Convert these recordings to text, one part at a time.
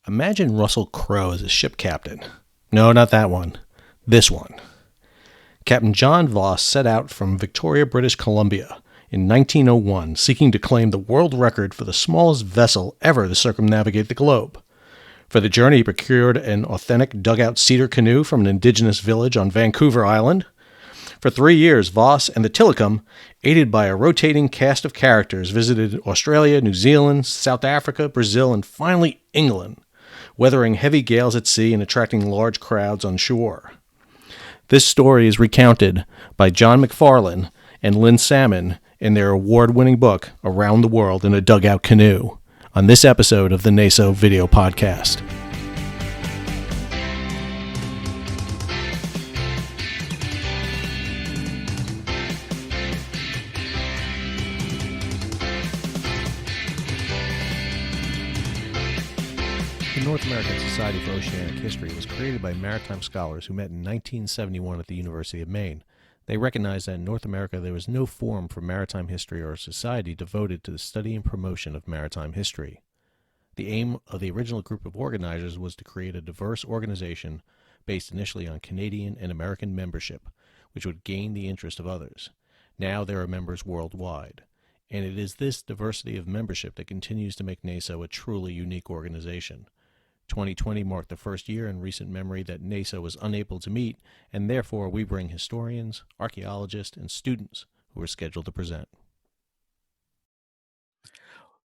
Imagine Russell Crowe as a ship captain. No, not that one. This one. Captain John Voss set out from Victoria, British Columbia in 1901, seeking to claim the world record for the smallest vessel ever to circumnavigate the globe. For the journey, he procured an authentic dugout cedar canoe from an Indigenous village on Vancouver Island. For 3 years, Voss and the Tillicum, aided by a rotating cast of characters, visited Australia, New Zealand, South Africa, Brazil, and finally England, weathering heavy gales at sea and attracting large crowds on shore. This story is recounted by John MacFarlane and Lynn Salmon in their award-winning book, Around the World in a Dugout Canoe, on this episode of the NASO Video Podcast. The North American Society for Oceanic History was created by maritime scholars who met in 1971 at the University of Maine. They recognized that in North America there was no forum for maritime history or a society devoted to the study and promotion of maritime history. The aim of the original group of organizers was to create a diverse organization based initially on Canadian and American membership, which would gain the interest of others. Now there are members worldwide, and it is this diversity of membership that continues to make NASO a truly unique organization. 2020 marked the first year in recent memory that NASO was unable to meet, and therefore we bring historians, archaeologists, and students who are scheduled to present.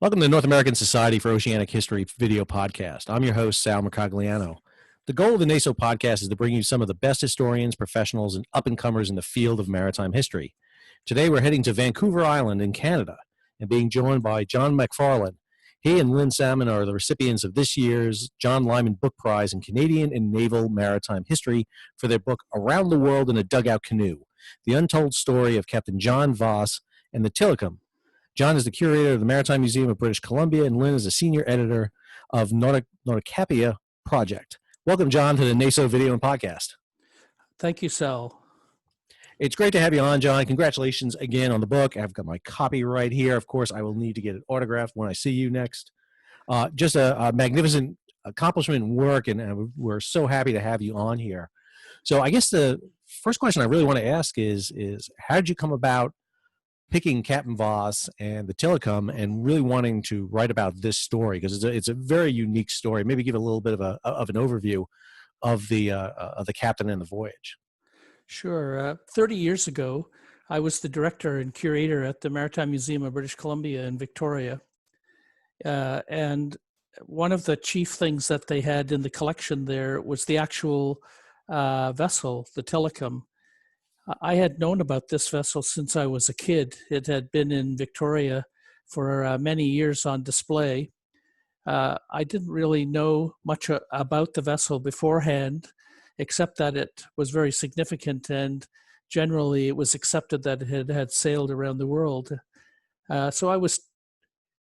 Welcome to the North American Society for Oceanic History Video Podcast. I'm your host, Sal Mercogliano. The goal of the NASO podcast is to bring you some of the best historians, professionals, and up-and-comers in the field of maritime history. Today we're heading to Vancouver Island in Canada and being joined by John MacFarlane. He and Lynn Salmon are the recipients of this year's John Lyman Book Prize in Canadian and Naval Maritime History for their book Around the World in a Dugout Canoe, the untold story of Captain John Voss and the Tillicum. John is the curator of the Maritime Museum of British Columbia, and Lynn is a senior editor of Nauticapia Project. Welcome, John, to the NASO Video and Podcast. Thank you, Sal. It's great to have you on, John. Congratulations again on the book. I've got my copy right here. Of course, I will need to get it autographed when I see you next. Just a magnificent accomplishment and work, and we're so happy to have you on here. So I guess the first question I really want to ask is how did you come about picking Captain Voss and the Tillicum and really wanting to write about this story? Because it's a very unique story. Maybe give a little bit of an overview of the captain and the voyage. Sure. 30 years ago, I was the director and curator at the Maritime Museum of British Columbia in Victoria. And one of the chief things that they had in the collection there was the actual vessel, the Tillicum. I had known about this vessel since I was a kid. It had been in Victoria for many years on display. I didn't really know much about the vessel beforehand, except that it was very significant, and generally it was accepted that it had sailed around the world. So I was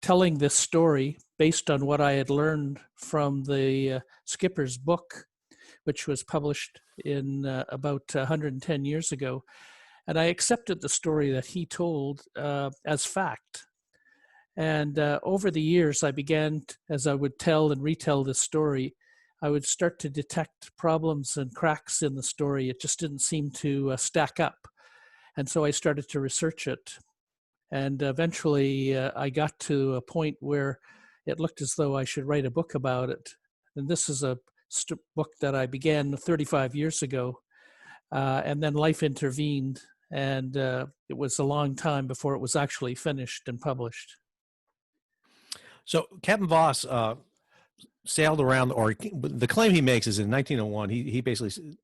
telling this story based on what I had learned from the skipper's book, which was published in about 110 years ago. And I accepted the story that he told as fact. And over the years, I began, as I would tell and retell this story, I would start to detect problems and cracks in the story. It just didn't seem to stack up. And so I started to research it. And eventually I got to a point where it looked as though I should write a book about it. And this is a book that I began 35 years ago. And then life intervened. And it was a long time before it was actually finished and published. So Captain Voss sailed around, or the claim he makes is in 1901, he basically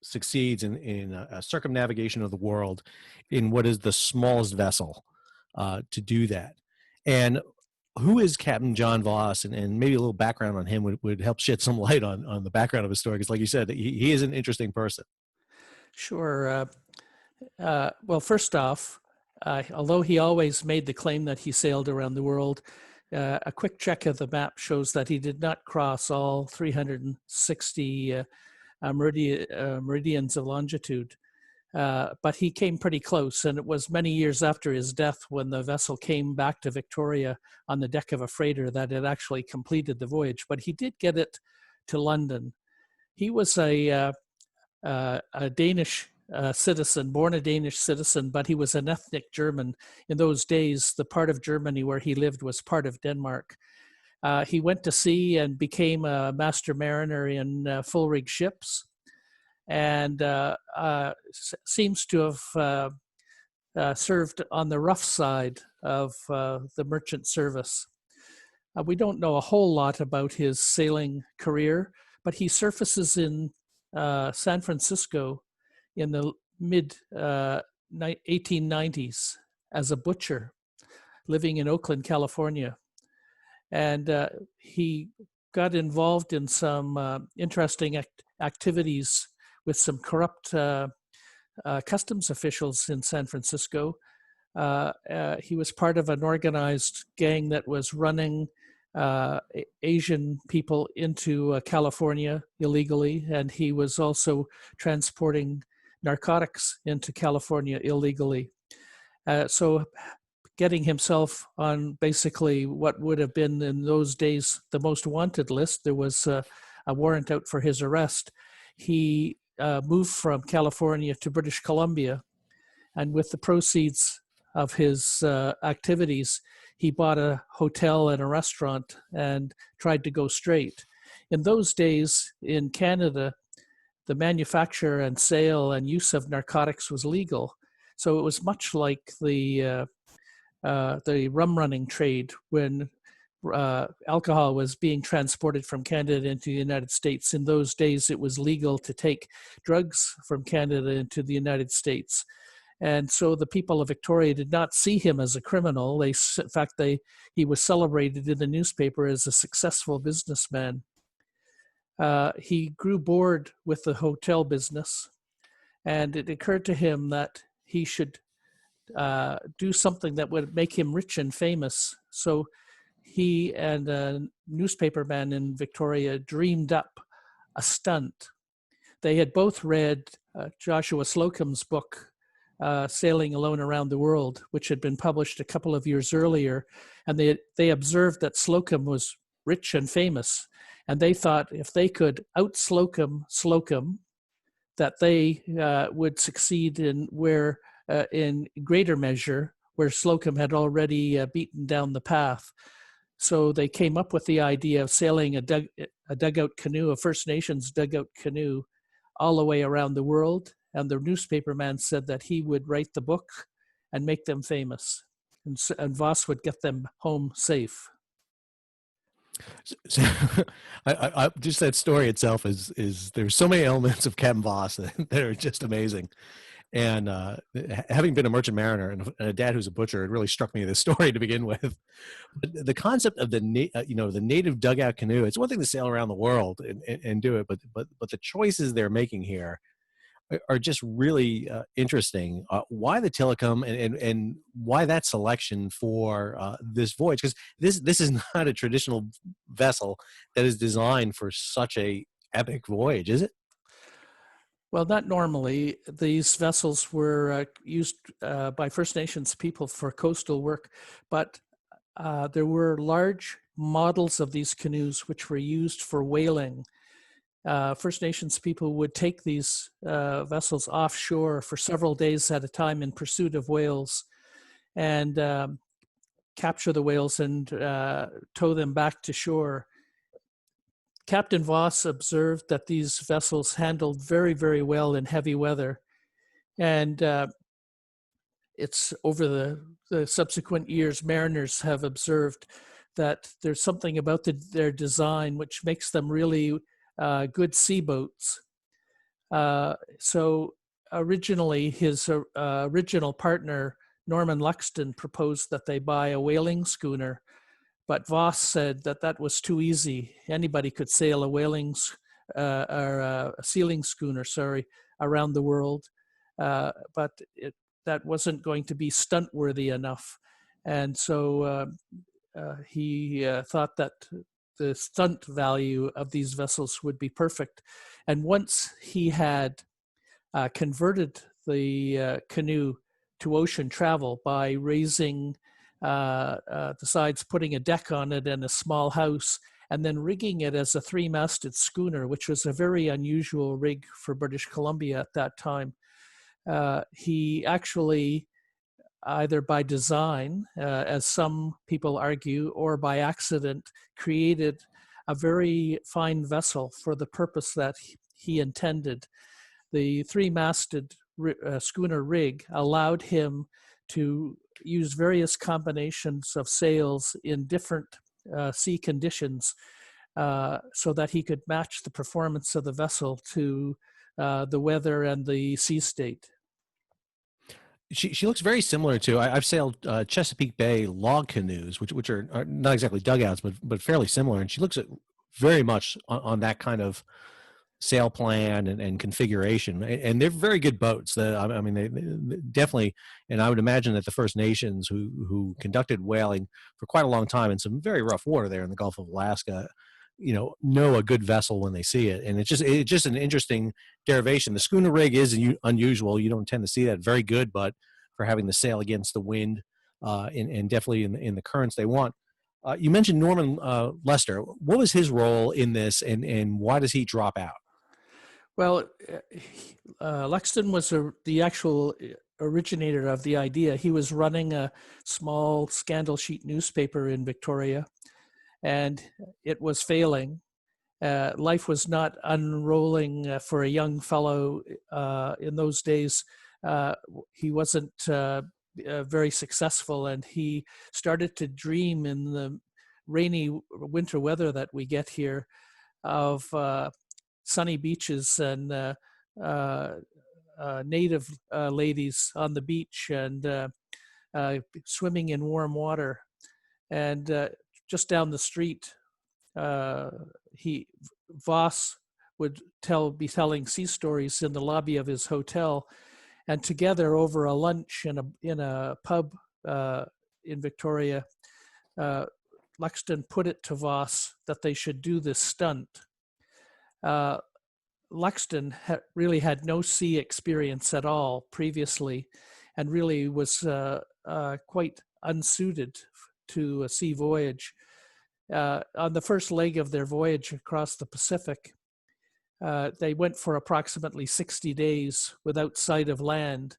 succeeds in a circumnavigation of the world in what is the smallest vessel to do that. And who is Captain John Voss? And maybe a little background on him would help shed some light on the background of his story, because like you said, he is an interesting person. Sure. Well, first off, although he always made the claim that he sailed around the world, a quick check of the map shows that he did not cross all 360 meridians of longitude. But he came pretty close, and it was many years after his death when the vessel came back to Victoria on the deck of a freighter that it actually completed the voyage. But he did get it to London. He was a Danish citizen, born a Danish citizen, but he was an ethnic German. In those days, the part of Germany where he lived was part of Denmark. He went to sea and became a master mariner in full-rig ships, and seems to have served on the rough side of the merchant service. We don't know a whole lot about his sailing career, but he surfaces in San Francisco in the mid 1890s as a butcher living in Oakland, California. And he got involved in some interesting activities with some corrupt customs officials in San Francisco. He was part of an organized gang that was running Asian people into California illegally, and he was also transporting narcotics into California illegally. So getting himself on basically what would have been in those days the most wanted list, there was a warrant out for his arrest. He moved from California to British Columbia, and with the proceeds of his activities, he bought a hotel and a restaurant and tried to go straight. In those days in Canada, the manufacture and sale and use of narcotics was legal. So it was much like the rum running trade when alcohol was being transported from Canada into the United States. In those days, it was legal to take drugs from Canada into the United States. And so the people of Victoria did not see him as a criminal. In fact, he was celebrated in the newspaper as a successful businessman. He grew bored with the hotel business, and it occurred to him that he should do something that would make him rich and famous. So he and a newspaperman in Victoria dreamed up a stunt. They had both read Joshua Slocum's book, Sailing Alone Around the World, which had been published a couple of years earlier. And they observed that Slocum was rich and famous. And they thought if they could out-Slocum Slocum, that they would succeed in greater measure where Slocum had already beaten down the path. So they came up with the idea of sailing a dugout canoe, a First Nations dugout canoe, all the way around the world. And the newspaperman said that he would write the book and make them famous, and Voss would get them home safe. So, I just that story itself is there's so many elements of Captain Voss that are just amazing. And having been a merchant mariner and a dad who's a butcher, it really struck me this story to begin with. But the concept of the native dugout canoe, it's one thing to sail around the world and do it, but the choices they're making here are just really interesting. Why the Tillicum and why that selection for this voyage? Because this is not a traditional vessel that is designed for such a epic voyage, is it? Well, not normally. These vessels were used by First Nations people for coastal work, but there were large models of these canoes which were used for whaling. First Nations people would take these vessels offshore for several days at a time in pursuit of whales and capture the whales and tow them back to shore. Captain Voss observed that these vessels handled very, very well in heavy weather. And it's over the subsequent years, mariners have observed that there's something about their design which makes them really good sea boats. So originally, his original partner, Norman Luxton, proposed that they buy a whaling schooner. But Voss said that was too easy. Anybody could sail a a sealing schooner, around the world. But that wasn't going to be stunt-worthy enough. And so he thought that the stunt value of these vessels would be perfect. And once he had converted the canoe to ocean travel by raising the sides, putting a deck on it and a small house, and then rigging it as a three-masted schooner, which was a very unusual rig for British Columbia at that time. He actually, either by design, as some people argue, or by accident, created a very fine vessel for the purpose that he intended. The three-masted schooner rig allowed him to use various combinations of sails in different sea conditions so that he could match the performance of the vessel to the weather and the sea state. She looks very similar to, I've sailed Chesapeake Bay log canoes, which are not exactly dugouts, but fairly similar. And she looks at very much on that kind of sail plan and configuration. And they're very good boats. I mean, they definitely, and I would imagine that the First Nations who conducted whaling for quite a long time in some very rough water there in the Gulf of Alaska, know a good vessel when they see it. And it's just an interesting derivation. The schooner rig is unusual. You don't tend to see that. Very good, but for having to sail against the wind and definitely in the currents they want. You mentioned Norman Lester. What was his role in this, and why does he drop out? Well, Luxton was the actual originator of the idea. He was running a small scandal sheet newspaper in Victoria, and it was failing. Life was not unrolling for a young fellow in those days. He wasn't very successful, and he started to dream in the rainy winter weather that we get here of sunny beaches and native ladies on the beach and swimming in warm water. And just down the street, Voss would be telling sea stories in the lobby of his hotel, and together over a lunch in a pub in Victoria, Luxton put it to Voss that they should do this stunt. Luxton really had no sea experience at all previously, and really was quite unsuited to a sea voyage. On the first leg of their voyage across the Pacific, they went for approximately 60 days without sight of land,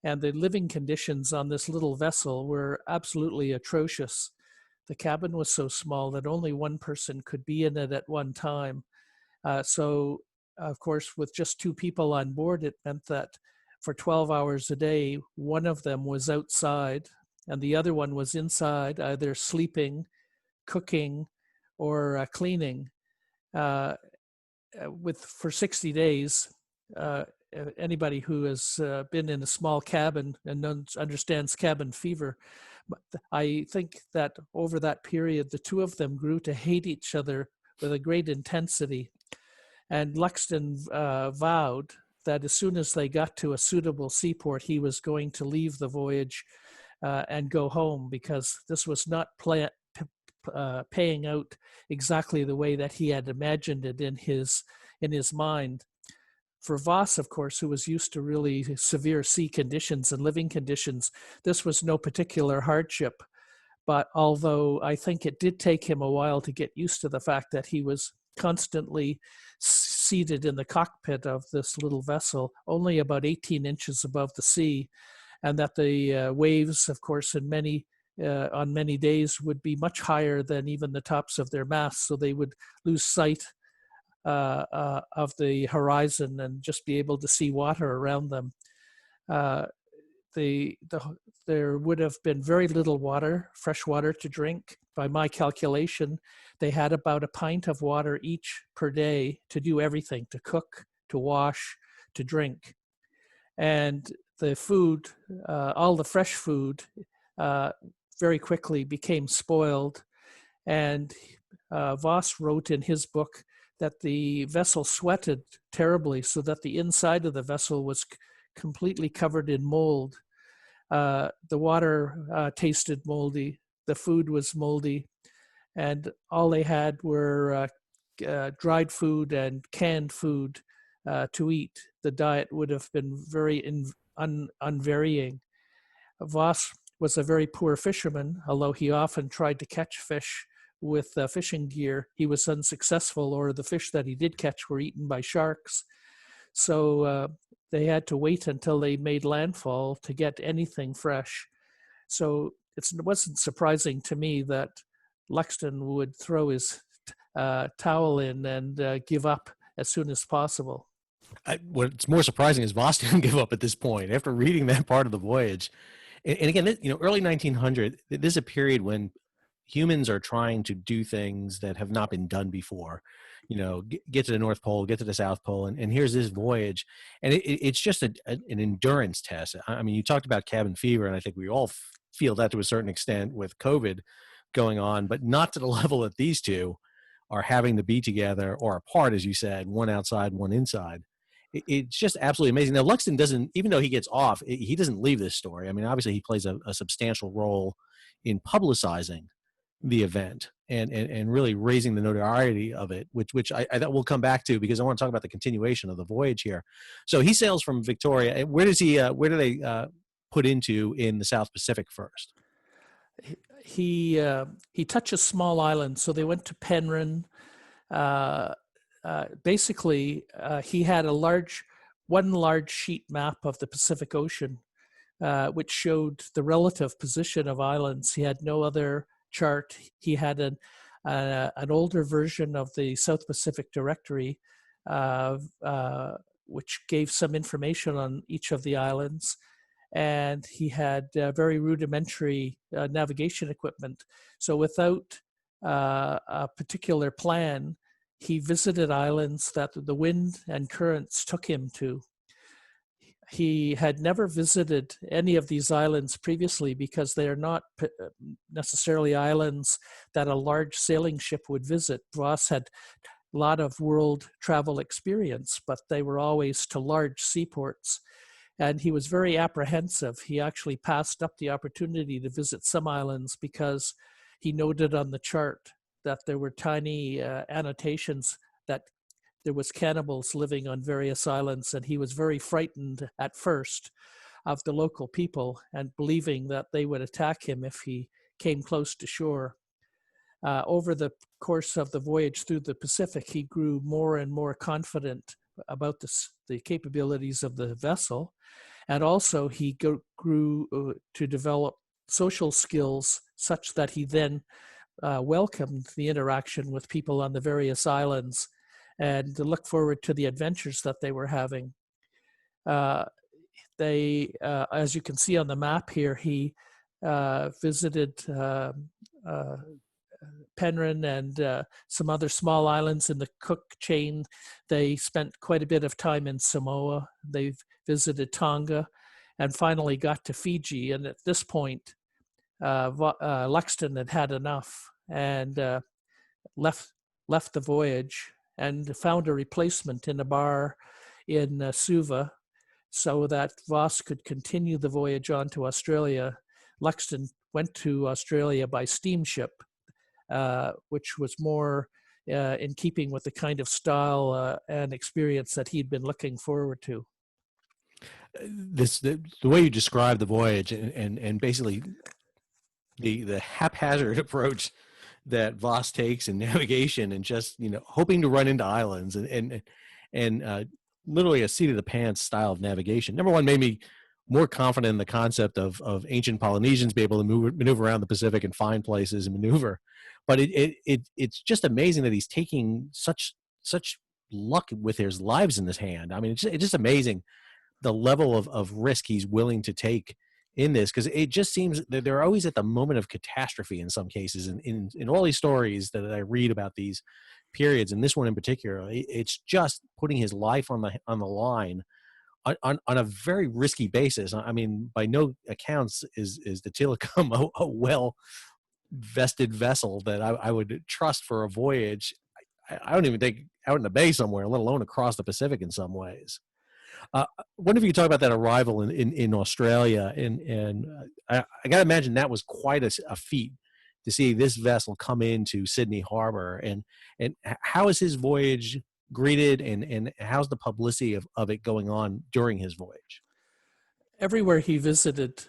and the living conditions on this little vessel were absolutely atrocious. The cabin was so small that only one person could be in it at one time. So, of course, with just two people on board, it meant that for 12 hours a day, one of them was outside and the other one was inside, either sleeping, cooking, or cleaning. For 60 days, anybody who has been in a small cabin and understands cabin fever, I think that over that period, the two of them grew to hate each other with a great intensity. And Luxton vowed that as soon as they got to a suitable seaport, he was going to leave the voyage and go home, because this was not paying out exactly the way that he had imagined it in his mind. For Voss, of course, who was used to really severe sea conditions and living conditions, this was no particular hardship. But although I think it did take him a while to get used to the fact that he was constantly seated in the cockpit of this little vessel, only about 18 inches above the sea, and that the waves, of course, on many days would be much higher than even the tops of their masts, so they would lose sight of the horizon and just be able to see water around them. There would have been very little water, fresh water to drink. By my calculation, they had about a pint of water each per day to do everything, to cook, to wash, to drink. And the food, all the fresh food, very quickly became spoiled. And Voss wrote in his book that the vessel sweated terribly, so that the inside of the vessel was completely covered in mold. The water tasted moldy, the food was moldy, and all they had were dried food and canned food to eat. The diet would have been very unvarying. Voss was a very poor fisherman, although he often tried to catch fish with fishing gear. He was unsuccessful, or the fish that he did catch were eaten by sharks. So they had to wait until they made landfall to get anything fresh. So it wasn't surprising to me that Luxton would throw his towel in and give up as soon as possible. What's more surprising is Voss didn't give up at this point after reading that part of the voyage. And again, early 1900, this is a period when humans are trying to do things that have not been done before. Get to the North Pole, get to the South Pole, and here's this voyage. And it's just an endurance test. I mean, you talked about cabin fever, and I think we all feel that to a certain extent with COVID going on, but not to the level that these two are having to be together or apart, as you said, one outside, one inside. It's just absolutely amazing. Now, Luxton doesn't, even though he gets off, he doesn't leave this story. I mean, obviously he plays a substantial role in publicizing the event and really raising the notoriety of it, which I will come back to because I want to talk about the continuation of the voyage here. So he sails from Victoria. Where do they put into in the South Pacific first? He touches small islands. So they went to Penryn. Basically, he had one large sheet map of the Pacific Ocean, which showed the relative position of islands. He had no other chart. He had an older version of the South Pacific Directory, which gave some information on each of the islands. And he had very rudimentary navigation equipment. So without a particular plan, he visited islands that the wind and currents took him to. He had never visited any of these islands previously because they are not necessarily islands that a large sailing ship would visit. Voss had a lot of world travel experience, but they were always to large seaports. And he was very apprehensive. He actually passed up the opportunity to visit some islands because he noted on the chart that there were tiny annotations that there was cannibals living on various islands, and he was very frightened at first of the local people and believing that they would attack him if he came close to shore. Over the course of the voyage through the Pacific, he grew more and more confident about the capabilities of the vessel, and also he grew to develop social skills such that he then welcomed the interaction with people on the various islands and to look forward to the adventures that they were having. As you can see on the map here, he visited Penryn and some other small islands in the Cook chain. They spent quite a bit of time in Samoa. They've visited Tonga and finally got to Fiji. And at this point, Luxton had had enough and left the voyage and found a replacement in a bar in Suva so that Voss could continue the voyage on to Australia. Luxton went to Australia by steamship, which was more in keeping with the kind of style and experience that he'd been looking forward to. The way you describe the voyage and basically the haphazard approach that Voss takes in navigation and just hoping to run into islands and literally a seat of the pants style of navigation. Number one, made me more confident in the concept of ancient Polynesians be able to maneuver around the Pacific and find places and maneuver. But it's just amazing that he's taking such luck with his lives in his hand. I mean, it's just amazing the level of risk he's willing to take in this, because it just seems that they're always at the moment of catastrophe in some cases. And in all these stories that I read about these periods, and this one in particular, it's just putting his life on the line on a very risky basis. I mean, by no accounts is the Telecom a well vested vessel that I would trust for a voyage. I don't even think out in the bay somewhere, let alone across the Pacific in some ways. Wonder if you could talk about that arrival in Australia, and I got to imagine that was quite a feat to see this vessel come into Sydney Harbor, and how is his voyage greeted, and how's the publicity of it going on during his voyage? Everywhere he visited,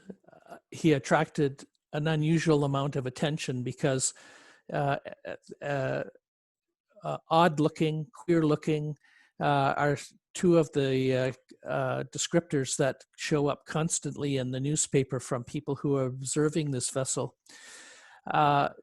he attracted an unusual amount of attention because uh, odd-looking, queer-looking are two of the descriptors that show up constantly in the newspaper from people who are observing this vessel. The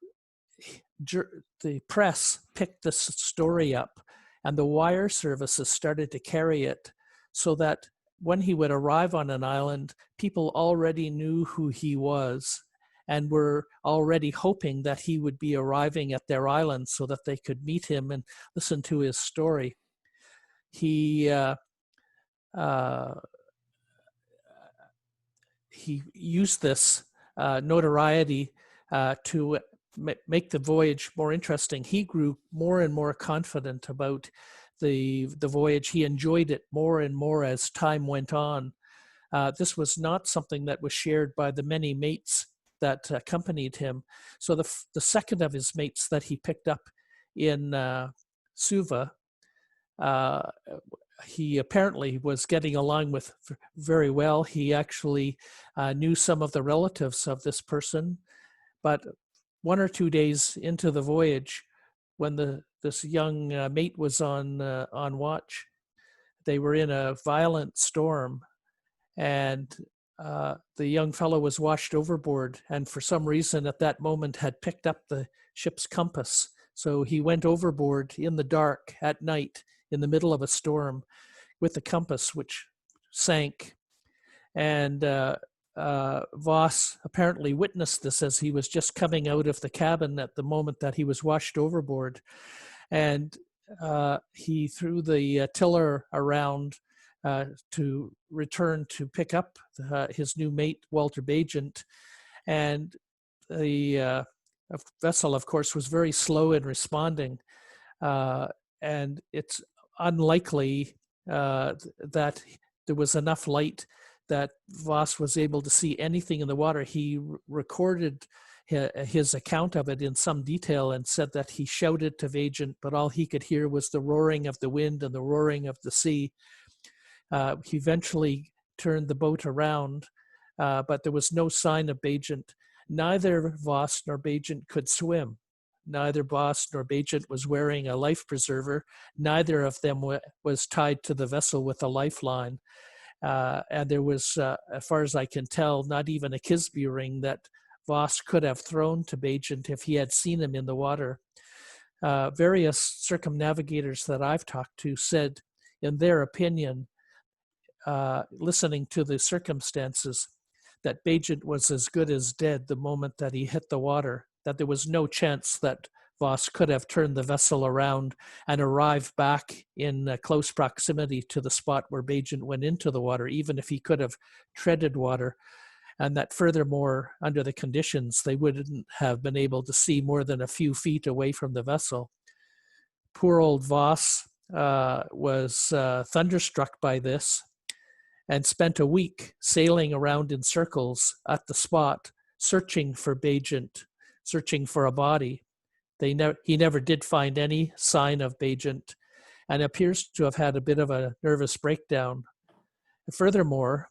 press picked this story up, and the wire services started to carry it so that when he would arrive on an island, people already knew who he was and were already hoping that he would be arriving at their island so that they could meet him and listen to his story. He used this notoriety to make the voyage more interesting. He grew more and more confident about the voyage. He enjoyed it more and more as time went on. This was not something that was shared by the many mates that accompanied him. So the second of his mates that he picked up in Suva, he apparently was getting along with very well. He actually knew some of the relatives of this person, but 1 or 2 days into the voyage, when this young mate was on watch, they were in a violent storm, and the young fellow was washed overboard, and for some reason at that moment had picked up the ship's compass. So he went overboard in the dark at night in the middle of a storm with the compass, which sank. And Voss apparently witnessed this as he was just coming out of the cabin at the moment that he was washed overboard. And he threw the tiller around to return to pick up his new mate, Walter Bagent. And the vessel, of course, was very slow in responding. And it's unlikely that there was enough light that Voss was able to see anything in the water. He recorded his account of it in some detail and said that he shouted to Bagent, but all he could hear was the roaring of the wind and the roaring of the sea. He eventually turned the boat around, but there was no sign of Bagent. Neither Voss nor Bagent could swim. Neither Voss nor Bagent was wearing a life preserver. Neither of them was tied to the vessel with a lifeline. And there was, as far as I can tell, not even a Kisbey ring that Voss could have thrown to Bagent if he had seen him in the water. Various circumnavigators that I've talked to said, in their opinion, listening to the circumstances, that Bagent was as good as dead the moment that he hit the water, that there was no chance that Voss could have turned the vessel around and arrived back in close proximity to the spot where Bagent went into the water, even if he could have treaded water. And that furthermore, under the conditions, they wouldn't have been able to see more than a few feet away from the vessel. Poor old Voss was thunderstruck by this and spent a week sailing around in circles at the spot, searching for Bagent, searching for a body. He never did find any sign of Bagent and appears to have had a bit of a nervous breakdown. Furthermore,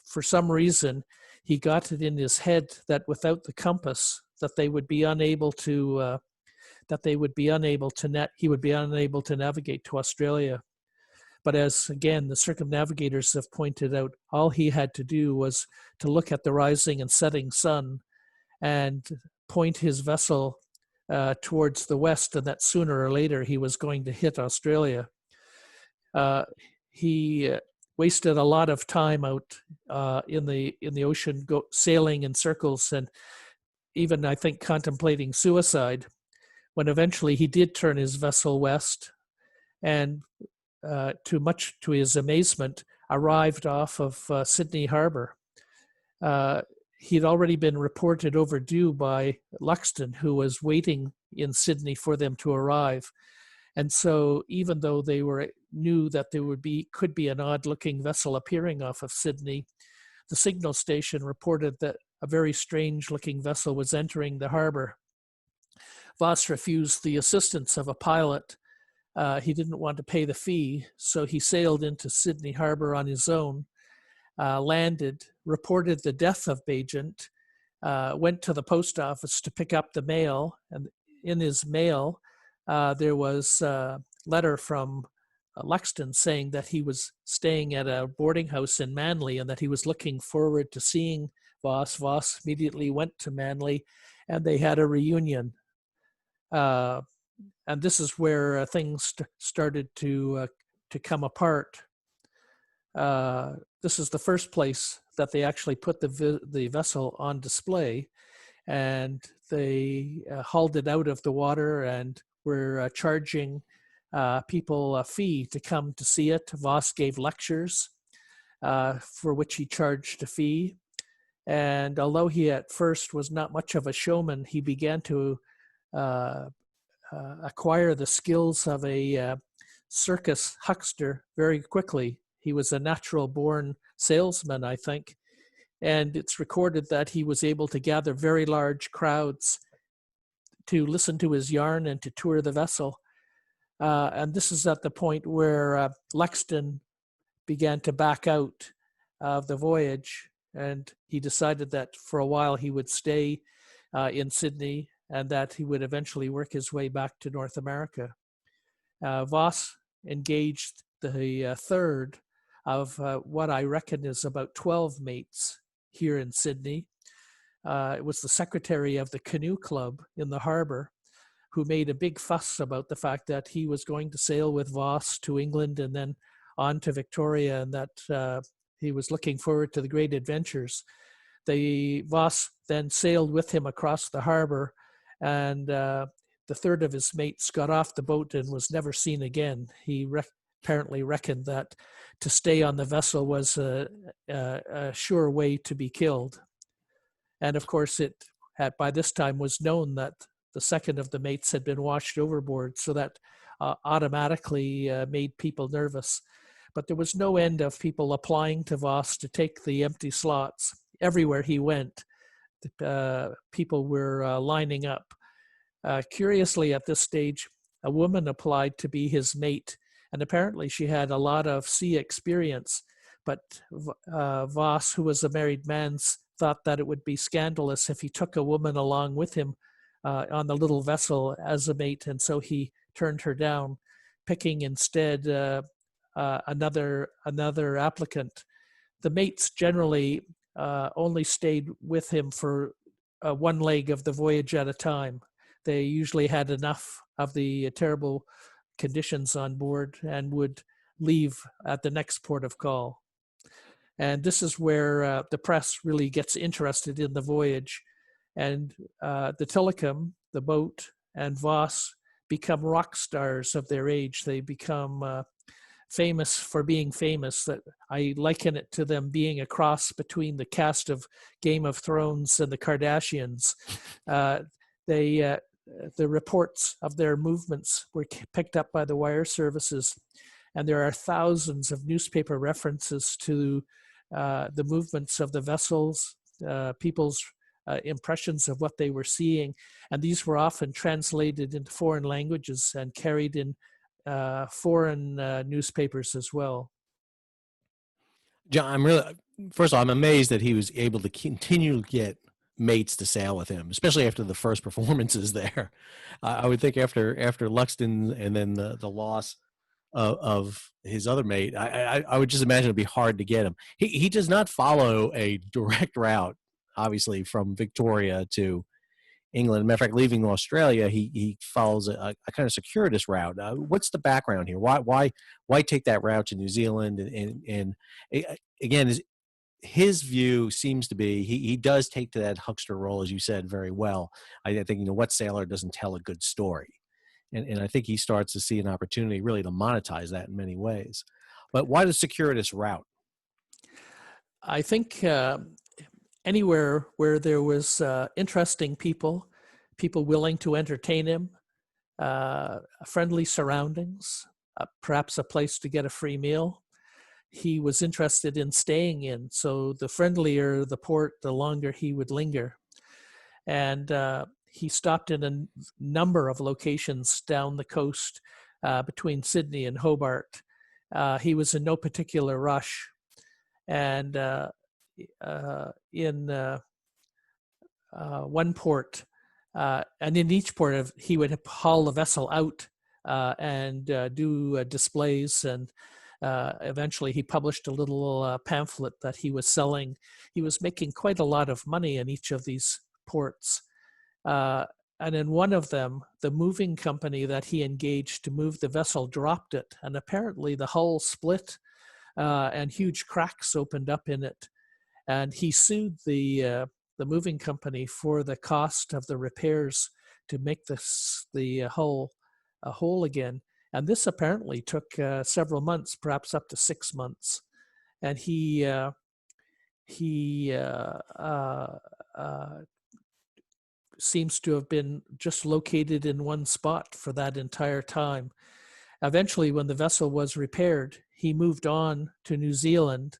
for some reason, he got it in his head that without the compass, that they would be unable to he would be unable to navigate to Australia. But as again the circumnavigators have pointed out, all he had to do was to look at the rising and setting sun and point his vessel towards the west, and that sooner or later he was going to hit Australia. He wasted a lot of time out in the ocean, sailing in circles, and even I think contemplating suicide. When eventually he did turn his vessel west, and much to his amazement, arrived off of Sydney Harbour. He'd already been reported overdue by Luxton, who was waiting in Sydney for them to arrive. And so even though they knew that there could be an odd-looking vessel appearing off of Sydney, the signal station reported that a very strange-looking vessel was entering the harbour. Voss refused the assistance of a pilot He didn't want to pay the fee, so he sailed into Sydney Harbor on his own, landed, reported the death of Bagent, went to the post office to pick up the mail, and in his mail, there was a letter from Luxton saying that he was staying at a boarding house in Manly and that he was looking forward to seeing Voss. Voss immediately went to Manly, and they had a reunion. And this is where things started to come apart. This is the first place that they actually put the vessel on display, and they hauled it out of the water and were charging people a fee to come to see it. Voss gave lectures for which he charged a fee. And although he at first was not much of a showman, he began to acquire the skills of a circus huckster very quickly. He was a natural born salesman, I think. And it's recorded that he was able to gather very large crowds to listen to his yarn and to tour the vessel. And this is at the point where Luxton began to back out of the voyage, and he decided that for a while he would stay in Sydney and that he would eventually work his way back to North America. Voss engaged the third of what I reckon is about 12 mates here in Sydney. It was the secretary of the canoe club in the harbor, who made a big fuss about the fact that he was going to sail with Voss to England and then on to Victoria, and that he was looking forward to the great adventures. Voss then sailed with him across the harbor, and the third of his mates got off the boat and was never seen again. He apparently reckoned that to stay on the vessel was a sure way to be killed. And of course, it had by this time was known that the second of the mates had been washed overboard, so that automatically made people nervous. But there was no end of people applying to Voss to take the empty slots. Everywhere he went, people were lining up. Curiously, at this stage, a woman applied to be his mate, and apparently she had a lot of sea experience. But Voss, who was a married man, thought that it would be scandalous if he took a woman along with him on the little vessel as a mate, and so he turned her down, picking instead another applicant. The mates generally only stayed with him for one leg of the voyage at a time. They usually had enough of the terrible conditions on board and would leave at the next port of call. And this is where the press really gets interested in the voyage. And the Tillicum, the boat, and Voss become rock stars of their age. They become famous for being famous. That I liken it to them being a cross between the cast of Game of Thrones and the Kardashians. The reports of their movements were picked up by the wire services, and there are thousands of newspaper references to the movements of the vessels, people's impressions of what they were seeing, and these were often translated into foreign languages and carried in foreign newspapers as well. John, first of all, I'm amazed that he was able to continue to get mates to sail with him, especially after the first performances there. I would think after Luxton and then the loss of his other mate, I would just imagine it'd be hard to get him. He does not follow a direct route, obviously, from Victoria to England. Matter of fact, leaving Australia, he follows a kind of circuitous route. What's the background here? Why take that route to New Zealand? And again, his view seems to be he does take to that huckster role, as you said, very well. I think what sailor doesn't tell a good story, and I think he starts to see an opportunity really to monetize that in many ways. But why the circuitous route? I think anywhere where there was interesting people willing to entertain him, friendly surroundings, perhaps a place to get a free meal, he was interested in staying in. So the friendlier the port, the longer he would linger. And he stopped in a number of locations down the coast, between Sydney and Hobart. He was in no particular rush. And in one port, and in each port, he would haul the vessel out and do displays. And eventually he published a little pamphlet that he was selling. He was making quite a lot of money in each of these ports. And in one of them, the moving company that he engaged to move the vessel dropped it. And apparently the hull split and huge cracks opened up in it. And he sued the moving company for the cost of the repairs to make the hull whole again. And this apparently took several months, perhaps up to 6 months. And he seems to have been just located in one spot for that entire time. Eventually, when the vessel was repaired, he moved on to New Zealand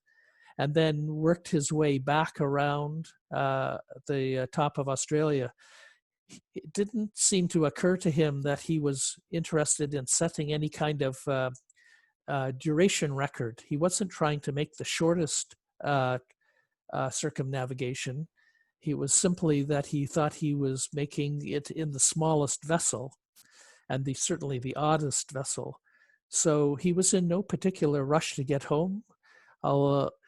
and then worked his way back around the top of Australia. It didn't seem to occur to him that he was interested in setting any kind of duration record. He wasn't trying to make the shortest circumnavigation. It was simply that he thought he was making it in the smallest vessel and certainly the oddest vessel. So he was in no particular rush to get home.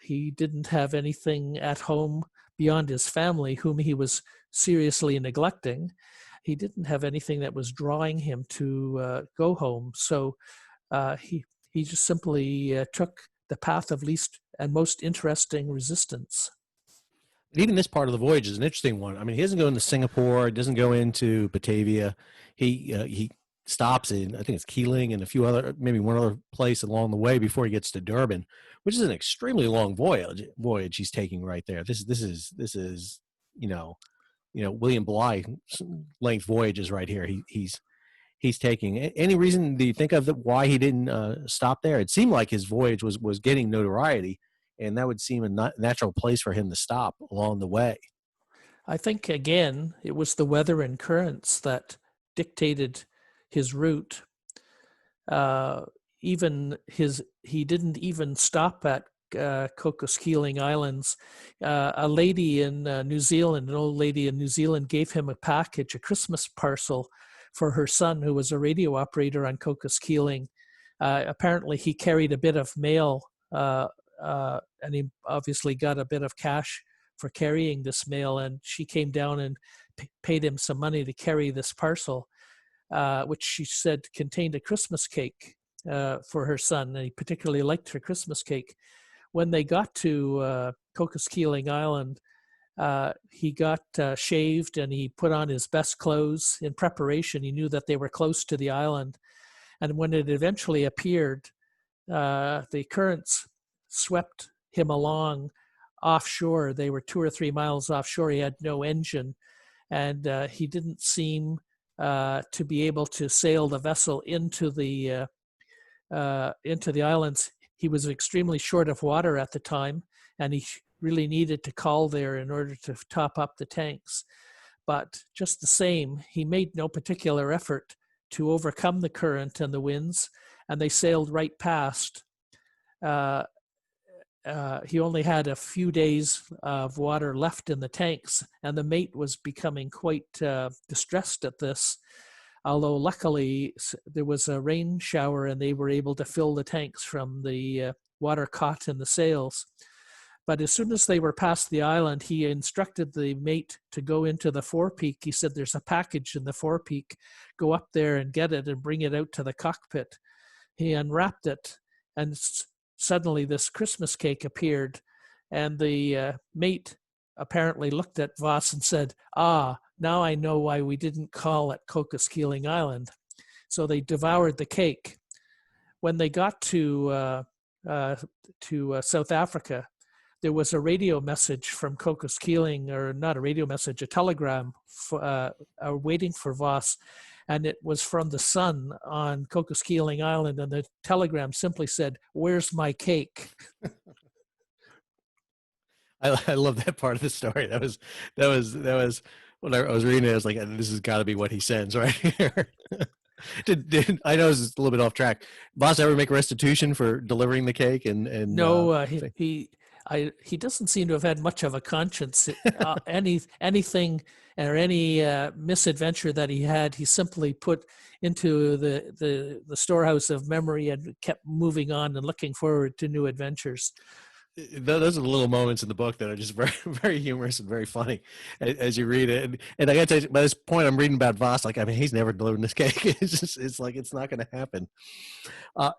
He didn't have anything at home beyond his family, whom he was seriously neglecting. He didn't have anything that was drawing him to go home. So he just simply took the path of least and most interesting resistance. Even this part of the voyage is an interesting one. I mean, he doesn't go into Singapore, doesn't go into Batavia. He stops in, I think it's Keeling and a few other, maybe one other place along the way before he gets to Durban, which is an extremely long voyage he's taking right there. This is William Bligh length voyages right here. He's taking. Any reason do you think of why he didn't stop there? It seemed like his voyage was getting notoriety, and that would seem a natural place for him to stop along the way. I think, again, it was the weather and currents that dictated his route. He didn't even stop at Cocos-Keeling Islands. A lady in New Zealand, an old lady in New Zealand, gave him a Christmas parcel for her son, who was a radio operator on Cocos-Keeling. Apparently, he carried a bit of mail, and he obviously got a bit of cash for carrying this mail, and she came down and paid him some money to carry this parcel, which she said contained a Christmas cake for her son, and he particularly liked her Christmas cake. When they got to Cocos-Keeling Island, he got shaved and he put on his best clothes in preparation. He knew that they were close to the island. And when it eventually appeared, the currents swept him along offshore. They were 2 or 3 miles offshore. He had no engine, and he didn't seem to be able to sail the vessel into the islands. He was extremely short of water at the time, and he really needed to call there in order to top up the tanks. But just the same, he made no particular effort to overcome the current and the winds, and they sailed right past. He only had a few days of water left in the tanks, and the mate was becoming quite distressed at this. Although luckily there was a rain shower and they were able to fill the tanks from the water caught in the sails. But as soon as they were past the island, he instructed the mate to go into the forepeak. He said, "There's a package in the forepeak. Go up there and get it and bring it out to the cockpit." He unwrapped it, and suddenly this Christmas cake appeared. And the mate apparently looked at Voss and said, "Ah, now I know why we didn't call at Cocos-Keeling Island." So they devoured the cake. When they got to South Africa, there was a radio message from Cocos-Keeling, or not a radio message, a telegram waiting for Voss. And it was from the son on Cocos-Keeling Island. And the telegram simply said, "Where's my cake?" I love that part of the story. That was when I was reading it. I was like, this has got to be what he sends right here. I know this is a little bit off track. Voss ever make restitution for delivering the cake No, he doesn't seem to have had much of a conscience. Anything or any misadventure that he had, he simply put into the storehouse of memory and kept moving on and looking forward to new adventures. Those are the little moments in the book that are just very, very humorous and very funny as you read it. And I got to tell you, by this point, I'm reading about Voss. Like, I mean, he's never delivering this cake. It's like it's not going to happen.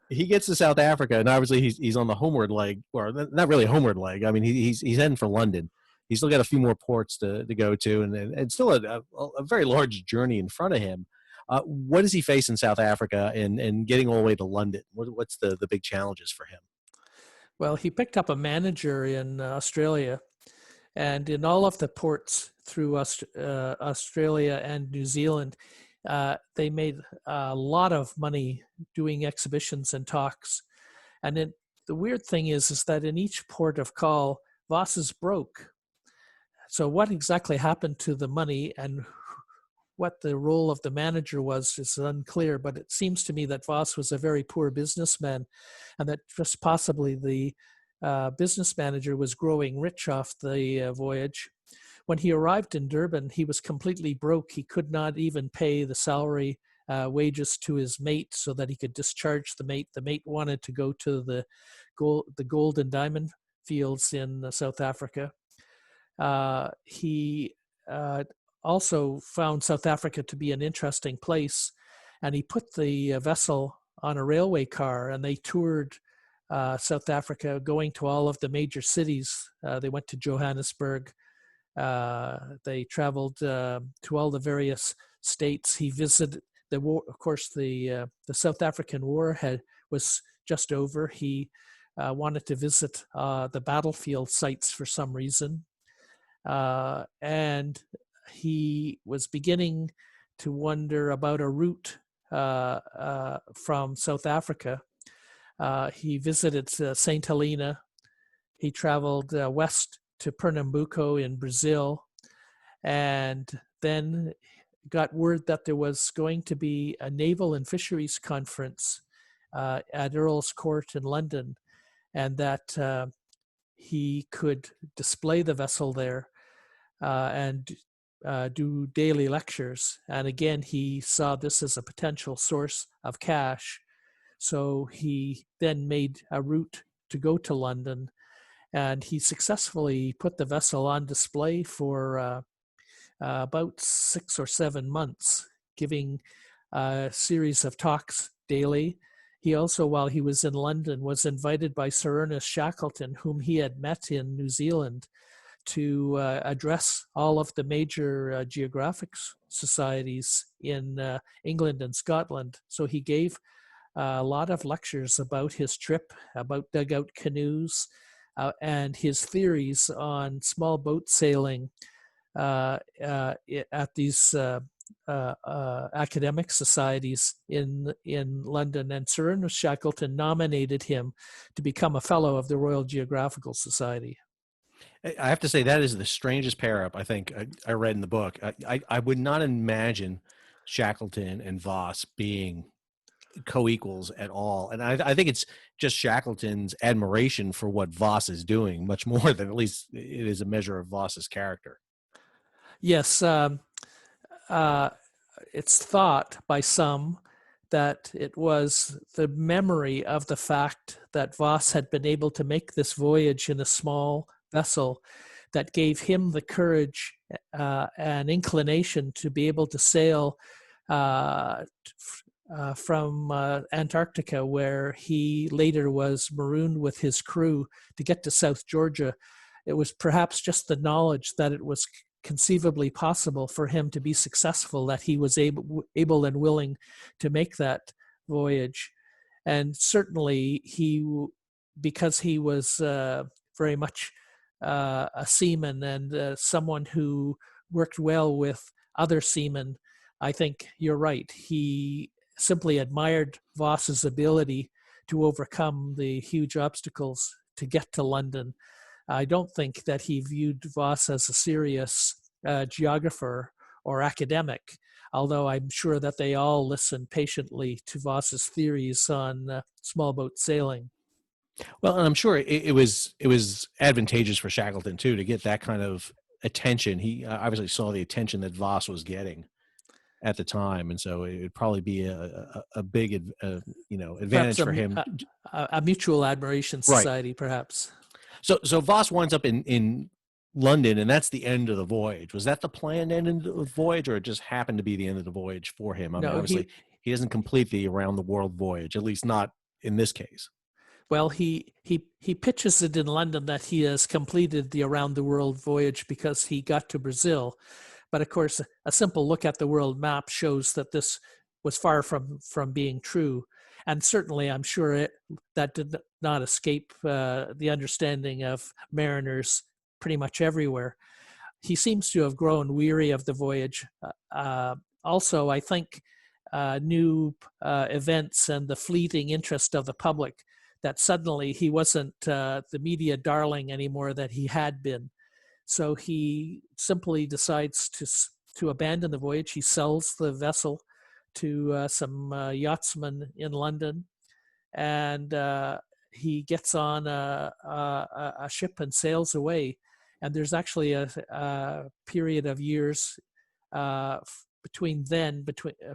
He gets to South Africa, and obviously he's on the homeward leg, or not really a homeward leg. I mean, he's heading for London. He's still got a few more ports to go to, and still a very large journey in front of him. What does he face in South Africa and getting all the way to London? What's the big challenges for him? Well, he picked up a manager in Australia, and in all of the ports through Australia and New Zealand, they made a lot of money doing exhibitions and talks. And the weird thing is that in each port of call, Voss is broke. So what exactly happened to the money and what the role of the manager was is unclear, but it seems to me that Voss was a very poor businessman, and that just possibly the business manager was growing rich off the voyage. When he arrived in Durban, he was completely broke. He could not even pay the salary wages to his mate so that he could discharge the mate. The mate wanted to go to the gold and diamond fields in South Africa. He also found South Africa to be an interesting place, and he put the vessel on a railway car, and they toured South Africa, going to all of the major cities. They went to Johannesburg. They traveled to all the various states. He visited the war. Of course, the South African War was just over. He wanted to visit the battlefield sites for some reason, and he was beginning to wonder about a route from South Africa. He visited St. Helena. He traveled west to Pernambuco in Brazil, and then got word that there was going to be a naval and fisheries conference at Earl's Court in London, and that he could display the vessel there and do daily lectures. And again, he saw this as a potential source of cash. So he then made a route to go to London, and he successfully put the vessel on display for about 6 or 7 months, giving a series of talks daily. He also, while he was in London, was invited by Sir Ernest Shackleton, whom he had met in New Zealand, to address all of the major geographic societies in England and Scotland. So he gave a lot of lectures about his trip, about dugout canoes, and his theories on small boat sailing at these academic societies in London. And Sir Ernest Shackleton nominated him to become a fellow of the Royal Geographical Society. I have to say that is the strangest pair up I think I read in the book. I would not imagine Shackleton and Voss being co-equals at all, and I think it's just Shackleton's admiration for what Voss is doing much more than at least it is a measure of Voss's character. Yes, it's thought by some that it was the memory of the fact that Voss had been able to make this voyage in a small vessel that gave him the courage and inclination to be able to sail from Antarctica, where he later was marooned with his crew, to get to South Georgia. It was perhaps just the knowledge that it was conceivably possible for him to be successful that he was able and willing to make that voyage. And certainly because he was very much a seaman and someone who worked well with other seamen, I think you're right. He simply admired Voss's ability to overcome the huge obstacles to get to London. I don't think that he viewed Voss as a serious geographer or academic. although I'm sure that they all listened patiently to Voss's theories on small boat sailing. Well, and I'm sure it was advantageous for Shackleton too to get that kind of attention. He obviously saw the attention that Voss was getting at the time, and so it would probably be a big Perhaps advantage for him. a mutual admiration Right. society, perhaps. So Voss winds up in London, and that's the end of the voyage. Was that the planned end of the voyage, or it just happened to be the end of the voyage for him? I mean, No, obviously he doesn't complete the around the world voyage, at least not in this case. Well, he pitches it in London that he has completed the around the world voyage because he got to Brazil. But of course, a simple look at the world map shows that this was far from being true. And certainly, I'm sure that did not escape the understanding of mariners pretty much everywhere. He seems to have grown weary of the voyage. Also, I think new events and the fleeting interest of the public, that suddenly he wasn't the media darling anymore that he had been. So he simply decides to abandon the voyage. He sells the vessel to some yachtsmen in London, and he gets on a ship and sails away. And there's actually a period of years between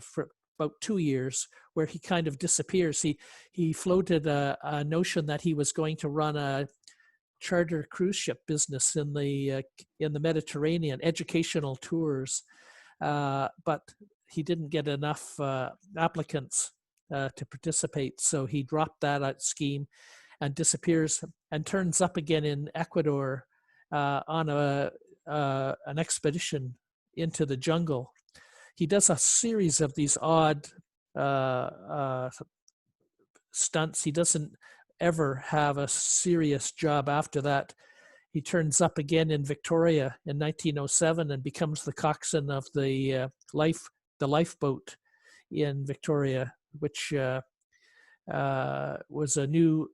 for about 2 years where he kind of disappears. He floated a notion that he was going to run a charter cruise ship business in the Mediterranean, educational tours, but he didn't get enough applicants to participate, so he dropped that scheme and disappears and turns up again in Ecuador on an expedition into the jungle. He does a series of these odd stunts. He doesn't ever have a serious job after that. He turns up again in Victoria in 1907 and becomes the coxswain of the lifeboat in Victoria, which was a new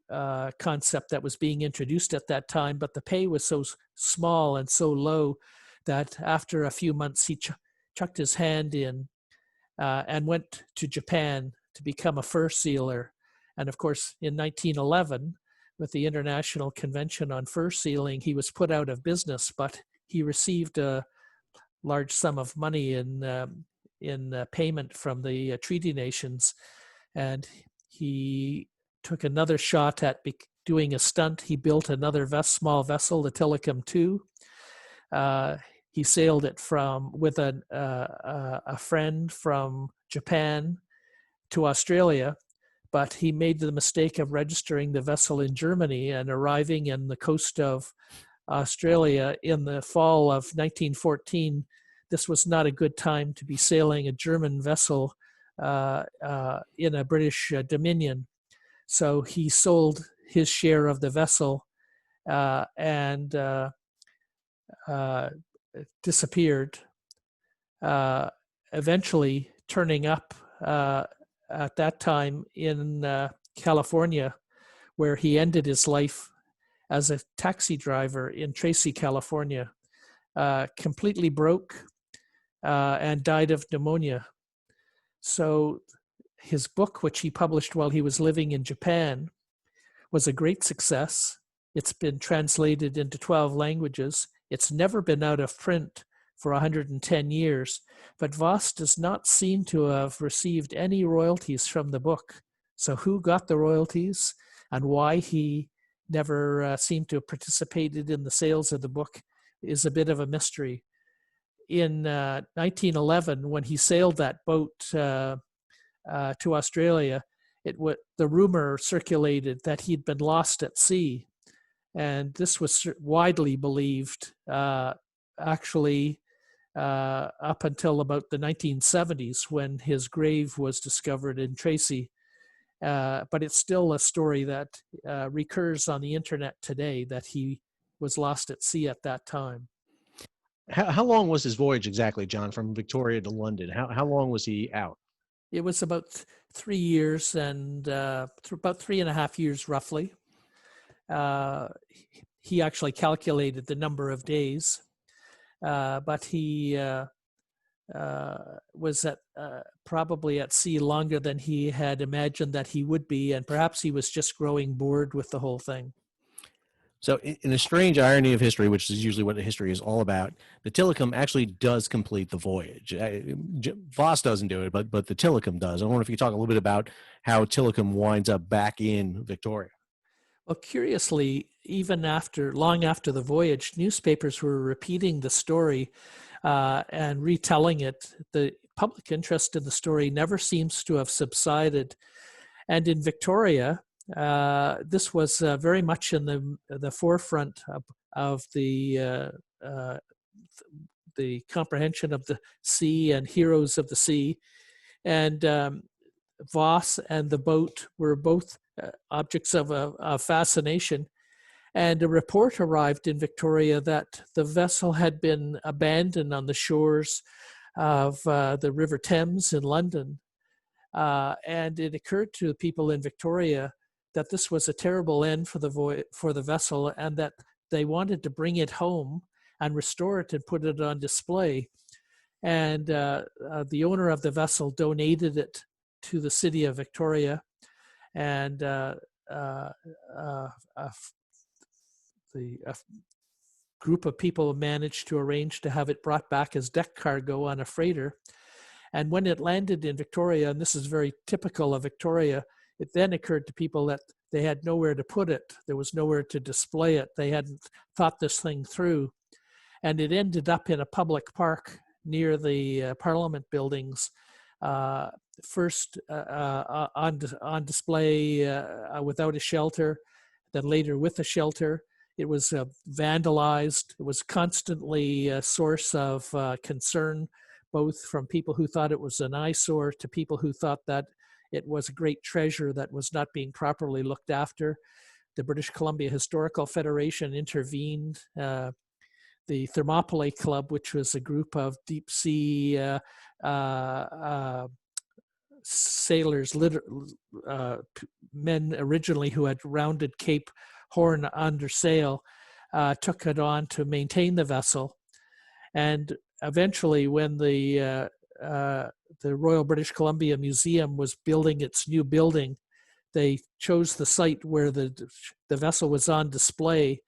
concept that was being introduced at that time. But the pay was so small and so low that after a few months he chucked his hand in and went to Japan to become a fur sealer. And of course, in 1911, with the International Convention on Fur Sealing, he was put out of business, but he received a large sum of money in payment from the treaty nations. And he took another shot at doing a stunt. He built another small vessel, the Tilikum II. He sailed it with a friend from Japan to Australia, but he made the mistake of registering the vessel in Germany and arriving in the coast of Australia in the fall of 1914. This was not a good time to be sailing a German vessel in a British dominion. So he sold his share of the vessel and disappeared, eventually turning up at that time in California, where he ended his life as a taxi driver in Tracy, California, completely broke and died of pneumonia. So his book, which he published while he was living in Japan, was a great success. It's been translated into 12 languages. It's never been out of print for 110 years, but Voss does not seem to have received any royalties from the book. So who got the royalties and why he never seemed to have participated in the sales of the book is a bit of a mystery. In 1911, when he sailed that boat to Australia, the rumor circulated that he'd been lost at sea. And this was widely believed, actually, up until about the 1970s when his grave was discovered in Tracy. But it's still a story that recurs on the internet today, that he was lost at sea at that time. How long was his voyage exactly, John, from Victoria to London? How long was he out? It was about 3 years and about 3.5 years roughly. He actually calculated the number of days, but he was at probably at sea longer than he had imagined that he would be, and perhaps he was just growing bored with the whole thing. So, in a strange irony of history, which is usually what history is all about, the Tillicum actually does complete the voyage. Voss doesn't do it, but the Tillicum does. I wonder if you could talk a little bit about how Tillicum winds up back in Victoria. Well, curiously, even long after the voyage, newspapers were repeating the story and retelling it. The public interest in the story never seems to have subsided. And in Victoria, this was very much in the forefront of the comprehension of the sea and heroes of the sea. And Voss and the boat were both objects of fascination. And a report arrived in Victoria that the vessel had been abandoned on the shores of the River Thames in London. And it occurred to people in Victoria that this was a terrible end for the vessel, and that they wanted to bring it home and restore it and put it on display. And the owner of the vessel donated it to the city of Victoria, and the group of people managed to arrange to have it brought back as deck cargo on a freighter. And when it landed in Victoria, and this is very typical of Victoria, it then occurred to people that they had nowhere to put it. There was nowhere to display it. They hadn't thought this thing through. And it ended up in a public park near the Parliament buildings, first on display without a shelter, then later with a shelter. It was vandalized. It was constantly a source of concern, both from people who thought it was an eyesore to people who thought that it was a great treasure that was not being properly looked after. The British Columbia Historical Federation intervened. The Thermopylae Club, which was a group of deep sea sailors, men originally who had rounded Cape Horn under sail, took it on to maintain the vessel. And eventually, when the Royal British Columbia Museum was building its new building, they chose the site where the vessel was on display,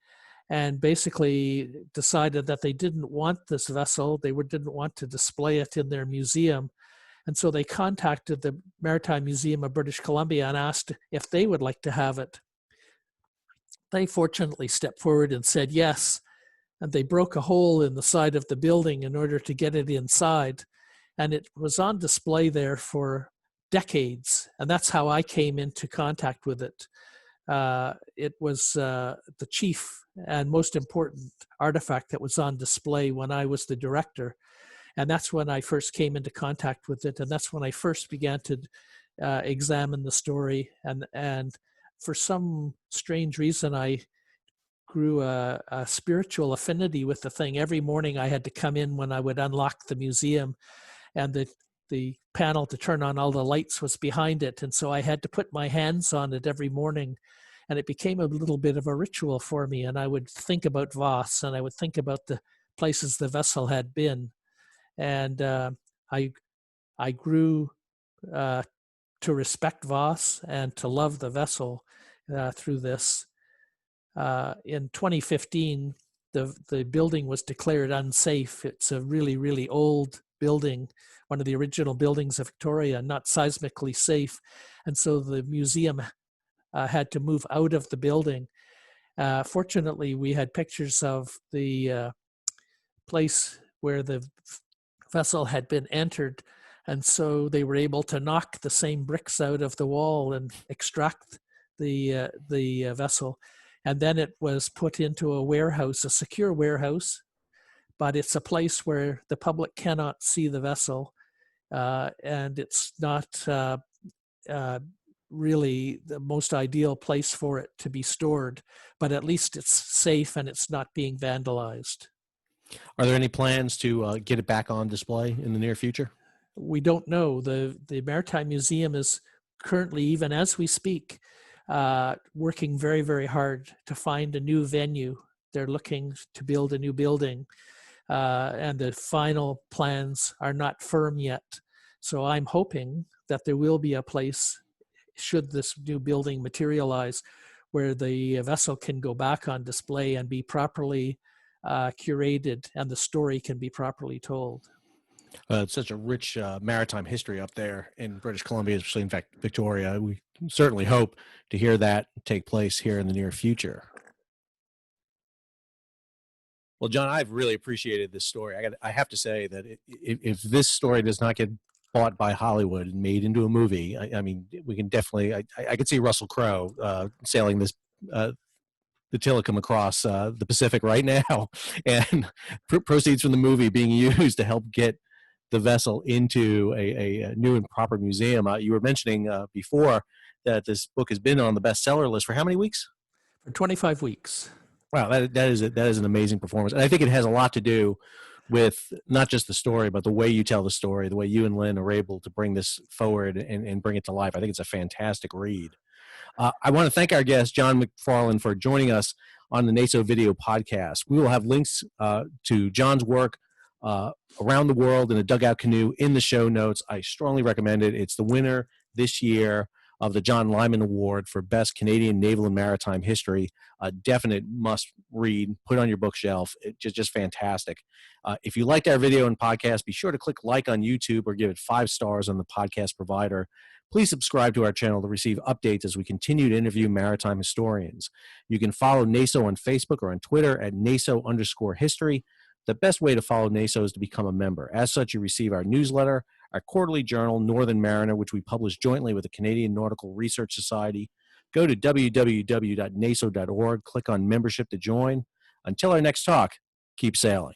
and basically decided that they didn't want this vessel. They didn't want to display it in their museum. And so they contacted the Maritime Museum of British Columbia and asked if they would like to have it. They fortunately stepped forward and said yes. And they broke a hole in the side of the building in order to get it inside. And it was on display there for decades. And that's how I came into contact with it. It was the chief and most important artifact that was on display when I was the director. And that's when I first came into contact with it. And that's when I first began to examine the story. And for some strange reason, I grew a spiritual affinity with the thing. Every morning I had to come in when I would unlock the museum, and the panel to turn on all the lights was behind it. And so I had to put my hands on it every morning. And it became a little bit of a ritual for me. And I would think about Voss, and I would think about the places the vessel had been. And I grew to respect Voss and to love the vessel through this. In 2015, the building was declared unsafe. It's a really, really old building, one of the original buildings of Victoria, not seismically safe. And so the museum had to move out of the building. Fortunately, we had pictures of the place where the vessel had been entered, and so they were able to knock the same bricks out of the wall and extract the vessel. And then it was put into a warehouse, a secure warehouse, but it's a place where the public cannot see the vessel, and it's not really the most ideal place for it to be stored, but at least it's safe and it's not being vandalized. Are there any plans to get it back on display in the near future? We don't know. The Maritime Museum is currently, even as we speak, working very, very hard to find a new venue. They're looking to build a new building. and the final plans are not firm yet. So I'm hoping that there will be a place, should this new building materialize, where the vessel can go back on display and be properly curated, and the story can be properly told. It's such a rich maritime history up there in British Columbia, especially in fact Victoria. We certainly hope to hear that take place here in the near future. Well, John, I've really appreciated this story. I have to say that if this story does not get bought by Hollywood and made into a movie, I mean, we can definitely. I could see Russell Crowe sailing this the Tillicum across the Pacific right now, and proceeds from the movie being used to help get the vessel into a new and proper museum. You were mentioning before that this book has been on the bestseller list for how many weeks? For 25 weeks. Wow, that is an amazing performance. And I think it has a lot to do with not just the story, but the way you tell the story, the way you and Lynn are able to bring this forward and bring it to life. I think it's a fantastic read. I want to thank our guest, John MacFarlane, for joining us on the NASO Video Podcast. We will have links to John's work around the world in a Dugout Canoe in the show notes. I strongly recommend it. It's the winner this year of the John Lyman Award for Best Canadian Naval and Maritime History. A definite must read, put on your bookshelf. It's just fantastic. If you liked our video and podcast, be sure to click like on YouTube or give it 5 stars on the podcast provider. Please subscribe to our channel to receive updates as we continue to interview maritime historians. You can follow NASO on Facebook or on Twitter at NASO_history. The best way to follow NASO is to become a member. As such, you receive our newsletter, our quarterly journal, Northern Mariner, which we publish jointly with the Canadian Nautical Research Society. Go to www.naso.org, click on membership to join. Until our next talk, keep sailing.